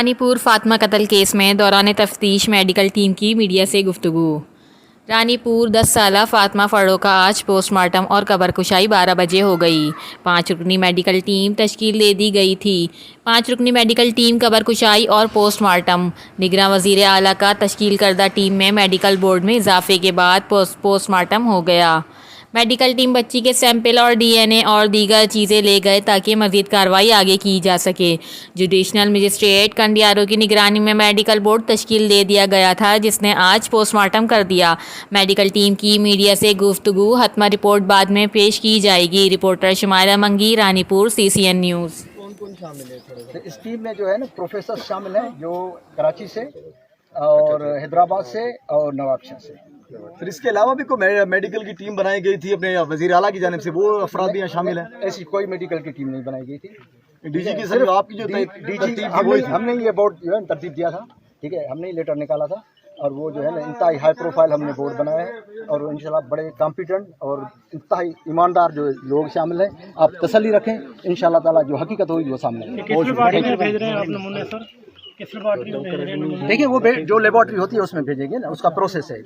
रानीपुर फातिमा कत्ल केस में दौरान तफ्तीश मेडिकल टीम की मीडिया से गुफ्तगू। रानीपुर 10 साला फातिमा फ़ारूक का आज पोस्टमार्टम और कब्रकुशाई 12 बजे हो गई। 5 रुकनी मेडिकल टीम तश्कील दे दी गई थी। 5 रुकनी मेडिकल टीम कब्रकुशाई और पोस्टमार्टम। निगरान वज़ीर आला का तश्कील करदा टीम में मेडिकल बोर्ड में इजाफे के बाद पोस्टमार्टम हो गया। मेडिकल टीम बच्ची के सैंपल और DNA और दीगर चीज़ें ले गए ताकि मज़ीद कार्रवाई आगे की जा सके। जुडिशनल मजिस्ट्रेट कंडियारों की निगरानी में मेडिकल बोर्ड तश्कील दे दिया गया था, जिसने आज पोस्टमार्टम कर दिया। मेडिकल टीम की मीडिया से गुफ्तगू, हतमा रिपोर्ट बाद में पेश की जाएगी। रिपोर्टर शुमाइरा मंगी, रानीपुर, CCN न्यूज़। कौन कौन शामिल है? इस टीम में जो है ना प्रोफेसर शामिल हैं, जो कराची से और हैदराबाद से और नवाबशाह से। फिर इसके अलावा भी कोई मेडिकल की टीम बनाई गई थी अपने वजीर आला की जानिब से, वो अफराद भी यहाँ शामिल हैं? ऐसी कोई मेडिकल की टीम नहीं बनाई गई थी। डीजी की सिर्फ आपकी जो डीजी हमने ये बोर्ड जो है तरतीब दिया था, ठीक है, हमने ही लेटर निकाला था और वो जो है ना इंतहाई हाई प्रोफाइल हमने बोर्ड बनाया है और इंशाल्लाह बड़े कॉम्पिटेंट और इंतहाई ईमानदार जो लोग शामिल हैं। आप तसल्ली रखें, इंशाल्लाह ताला जो हकीकत होगी वो सामने देखिए, वो जो लेबॉर्ट्री होती है उसमें भेजेंगे ना, उसका प्रोसेस है।